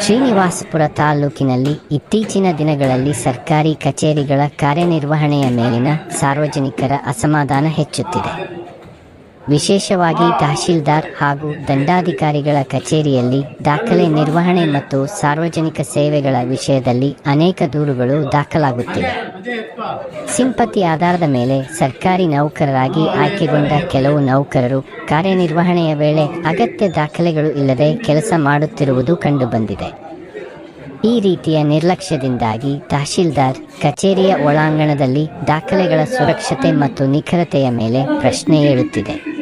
ಶ್ರೀನಿವಾಸಪುರ ತಾಲೂಕಿನಲ್ಲಿ ಇತ್ತೀಚಿನ ದಿನಗಳಲ್ಲಿ ಸರ್ಕಾರಿ ಕಚೇರಿಗಳ ಕಾರ್ಯನಿರ್ವಹಣೆಯ ಮೇಲಿನ ಸಾರ್ವಜನಿಕರ ಅಸಮಾಧಾನ ಹೆಚ್ಚುತ್ತಿದೆ. ವಿಶೇಷವಾಗಿ ತಹಶೀಲ್ದಾರ್ ಹಾಗೂ ದಂಡಾಧಿಕಾರಿಗಳ ಕಚೇರಿಯಲ್ಲಿ ದಾಖಲೆ ನಿರ್ವಹಣೆ ಮತ್ತು ಸಾರ್ವಜನಿಕ ಸೇವೆಗಳ ವಿಷಯದಲ್ಲಿ ಅನೇಕ ದೂರುಗಳು ದಾಖಲಾಗುತ್ತಿವೆ. ಸಿಂಪತಿ ಆಧಾರದ ಮೇಲೆ ಸರ್ಕಾರಿ ನೌಕರರಾಗಿ ಆಯ್ಕೆಗೊಂಡ ಕೆಲವು ನೌಕರರು ಕಾರ್ಯನಿರ್ವಹಣೆಯ ವೇಳೆ ಅಗತ್ಯ ದಾಖಲೆಗಳು ಇಲ್ಲದೆ ಕೆಲಸ ಮಾಡುತ್ತಿರುವುದು ಕಂಡುಬಂದಿದೆ. ಈ ರೀತಿಯ ನಿರ್ಲಕ್ಷ್ಯದಿಂದಾಗಿ ತಹಶೀಲ್ದಾರ್ ಕಚೇರಿಯ ಒಳಾಂಗಣದಲ್ಲಿ ದಾಖಲೆಗಳ ಸುರಕ್ಷತೆ ಮತ್ತು ನಿಖರತೆಯ ಮೇಲೆ ಪ್ರಶ್ನೆ ಏಳುತ್ತಿದೆ.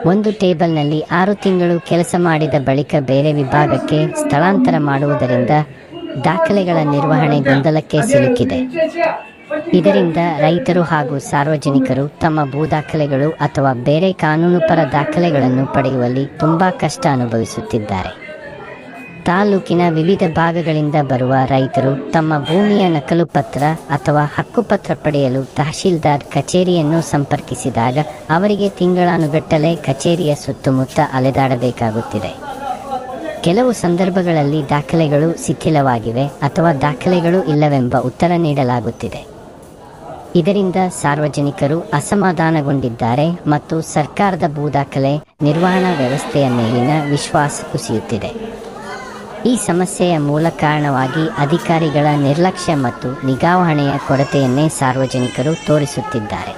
ಒಂದು ಟೇಬಲ್ನಲ್ಲಿ 6 ತಿಂಗಳು ಕೆಲಸ ಮಾಡಿದ ಬಳಿಕ ಬೇರೆ ವಿಭಾಗಕ್ಕೆ ಸ್ಥಳಾಂತರ ಮಾಡುವುದರಿಂದ ದಾಖಲೆಗಳ ನಿರ್ವಹಣೆ ಗೊಂದಲಕ್ಕೆ ಸಿಲುಕಿದೆ. ಇದರಿಂದ ರೈತರು ಹಾಗೂ ಸಾರ್ವಜನಿಕರು ತಮ್ಮ ಭೂ ದಾಖಲೆಗಳು ಅಥವಾ ಬೇರೆ ಕಾನೂನುಪರ ದಾಖಲೆಗಳನ್ನು ಪಡೆಯುವಲ್ಲಿ ತುಂಬಾ ಕಷ್ಟ ಅನುಭವಿಸುತ್ತಿದ್ದಾರೆ. ತಾಲೂಕಿನ ವಿವಿಧ ಭಾಗಗಳಿಂದ ಬರುವ ರೈತರು ತಮ್ಮ ಭೂಮಿಯ ನಕಲು ಪತ್ರ ಅಥವಾ ಹಕ್ಕುಪತ್ರ ಪಡೆಯಲು ತಹಶೀಲ್ದಾರ್ ಕಚೇರಿಯನ್ನು ಸಂಪರ್ಕಿಸಿದಾಗ ಅವರಿಗೆ ತಿಂಗಳಾನುಗಟ್ಟಲೆ ಕಚೇರಿಯ ಸುತ್ತಮುತ್ತ ಅಲೆದಾಡಬೇಕಾಗುತ್ತಿದೆ. ಕೆಲವು ಸಂದರ್ಭಗಳಲ್ಲಿ ದಾಖಲೆಗಳು ಶಿಥಿಲವಾಗಿವೆ ಅಥವಾ ದಾಖಲೆಗಳು ಇಲ್ಲವೆಂಬ ಉತ್ತರ ನೀಡಲಾಗುತ್ತಿದೆ. ಇದರಿಂದ ಸಾರ್ವಜನಿಕರು ಅಸಮಾಧಾನಗೊಂಡಿದ್ದಾರೆ ಮತ್ತು ಸರ್ಕಾರದ ಭೂ ದಾಖಲೆ ನಿರ್ವಹಣಾ ವ್ಯವಸ್ಥೆಯ ಮೇಲಿನ ವಿಶ್ವಾಸ ಕುಸಿಯುತ್ತಿದೆ. ಈ ಸಮಸ್ಯೆಯ ಮೂಲ ಕಾರಣವಾಗಿ ಅಧಿಕಾರಿಗಳ ನಿರ್ಲಕ್ಷ್ಯ ಮತ್ತು ನಿಗಾವಣೆಯ ಕೊರತೆಯನ್ನೇ ಸಾರ್ವಜನಿಕರು ತೋರಿಸುತ್ತಿದ್ದಾರೆ.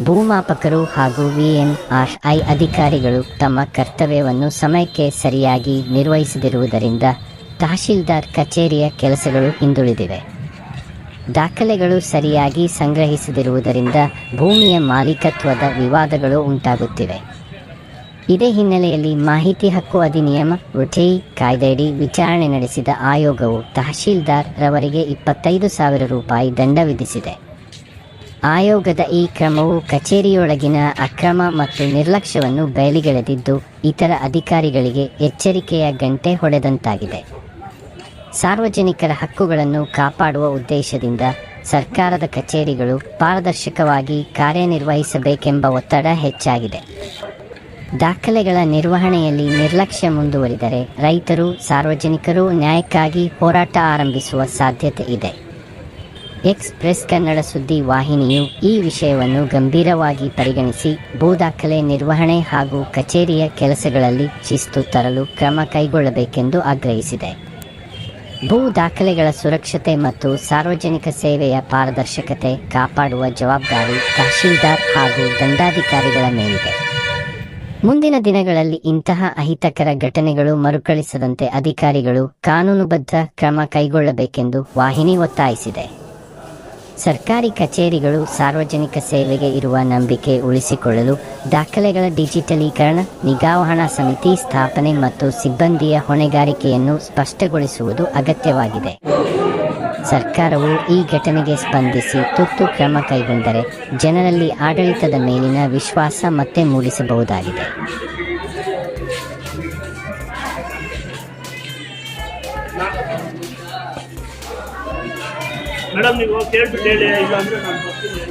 ಭೂಮಾಪಕರು ಹಾಗೂ VNRI ಅಧಿಕಾರಿಗಳು ತಮ್ಮ ಕರ್ತವ್ಯವನ್ನು ಸಮಯಕ್ಕೆ ಸರಿಯಾಗಿ ನಿರ್ವಹಿಸದಿರುವುದರಿಂದ ತಹಶೀಲ್ದಾರ್ ಕಚೇರಿಯ ಕೆಲಸಗಳು ಹಿಂದುಳಿದಿವೆ. ದಾಖಲೆಗಳು ಸರಿಯಾಗಿ ಸಂಗ್ರಹಿಸದಿರುವುದರಿಂದ ಭೂಮಿಯ ಮಾಲೀಕತ್ವದ ವಿವಾದಗಳು ಉಂಟಾಗುತ್ತಿವೆ. ಇದೇ ಹಿನ್ನೆಲೆಯಲ್ಲಿ ಮಾಹಿತಿ ಹಕ್ಕು ಅಧಿನಿಯಮ ಕಾಯ್ದೆಯಡಿ ವಿಚಾರಣೆ ನಡೆಸಿದ ಆಯೋಗವು ತಹಶೀಲ್ದಾರ್ ರವರಿಗೆ 25,000 ರೂಪಾಯಿ ದಂಡ ವಿಧಿಸಿದೆ. ಆಯೋಗದ ಈ ಕ್ರಮವು ಕಚೇರಿಯೊಳಗಿನ ಅಕ್ರಮ ಮತ್ತು ನಿರ್ಲಕ್ಷ್ಯವನ್ನು ಬಯಲಿಗೆಳೆದಿದ್ದು ಇತರ ಅಧಿಕಾರಿಗಳಿಗೆ ಎಚ್ಚರಿಕೆಯ ಗಂಟೆ ಹೊಡೆದಂತಾಗಿದೆ. ಸಾರ್ವಜನಿಕರ ಹಕ್ಕುಗಳನ್ನು ಕಾಪಾಡುವ ಉದ್ದೇಶದಿಂದ ಸರ್ಕಾರದ ಕಚೇರಿಗಳು ಪಾರದರ್ಶಕವಾಗಿ ಕಾರ್ಯನಿರ್ವಹಿಸಬೇಕೆಂಬ ಒತ್ತಡ ಹೆಚ್ಚಾಗಿದೆ. ದಾಖಲೆಗಳ ನಿರ್ವಹಣೆಯಲ್ಲಿ ನಿರ್ಲಕ್ಷ್ಯ ಮುಂದುವರಿದರೆ ರೈತರು, ಸಾರ್ವಜನಿಕರು ನ್ಯಾಯಕ್ಕಾಗಿ ಹೋರಾಟ ಆರಂಭಿಸುವ ಸಾಧ್ಯತೆ ಇದೆ. ಎಕ್ಸ್‌ಪ್ರೆಸ್ ಕನ್ನಡ ಸುದ್ದಿ ವಾಹಿನಿಯು ಈ ವಿಷಯವನ್ನು ಗಂಭೀರವಾಗಿ ಪರಿಗಣಿಸಿ ಭೂ ದಾಖಲೆ ನಿರ್ವಹಣೆ ಹಾಗೂ ಕಚೇರಿಯ ಕೆಲಸಗಳಲ್ಲಿ ಶಿಸ್ತು ತರಲು ಕ್ರಮ ಕೈಗೊಳ್ಳಬೇಕೆಂದು ಆಗ್ರಹಿಸಿದೆ. ಭೂ ದಾಖಲೆಗಳ ಸುರಕ್ಷತೆ ಮತ್ತು ಸಾರ್ವಜನಿಕ ಸೇವೆಯ ಪಾರದರ್ಶಕತೆ ಕಾಪಾಡುವ ಜವಾಬ್ದಾರಿ ತಹಶೀಲ್ದಾರ್ ಹಾಗೂ ದಂಡಾಧಿಕಾರಿಗಳ ಮೇಲಿದೆ. ಮುಂದಿನ ದಿನಗಳಲ್ಲಿ ಇಂತಹ ಅಹಿತಕರ ಘಟನೆಗಳು ಮರುಕಳಿಸದಂತೆ ಅಧಿಕಾರಿಗಳು ಕಾನೂನುಬದ್ಧ ಕ್ರಮ ಕೈಗೊಳ್ಳಬೇಕೆಂದು ವಾಹಿನಿ ಒತ್ತಾಯಿಸಿದೆ. ಸರ್ಕಾರಿ ಕಚೇರಿಗಳು ಸಾರ್ವಜನಿಕ ಸೇವೆಗೆ ಇರುವ ನಂಬಿಕೆ ಉಳಿಸಿಕೊಳ್ಳಲು ದಾಖಲೆಗಳ ಡಿಜಿಟಲೀಕರಣ, ನಿಗಾವಣಾ ಸಮಿತಿ ಸ್ಥಾಪನೆ ಮತ್ತು ಸಿಬ್ಬಂದಿಯ ಹೊಣೆಗಾರಿಕೆಯನ್ನು ಸ್ಪಷ್ಟಗೊಳಿಸುವುದು ಅಗತ್ಯವಾಗಿದೆ. ಸರ್ಕಾರವು ಈ ಘಟನೆಗೆ ಸ್ಪಂದಿಸಿ ತುರ್ತು ಕ್ರಮ ಕೈಗೊಂಡರೆ ಜನರಲ್ಲಿ ಆಡಳಿತದ ಮೇಲಿನ ವಿಶ್ವಾಸ ಮತ್ತೆ ಮೂಡಿಸಬಹುದಾಗಿದೆ. ಮೇಡಮ್, ನೀವು ಕೇಳ್ಬಿಟ್ಟು ಹೇಳಿ, ಇಲ್ಲ ಅಂದ್ರೆ ನಾನು ಬರ್ತೀನಿ.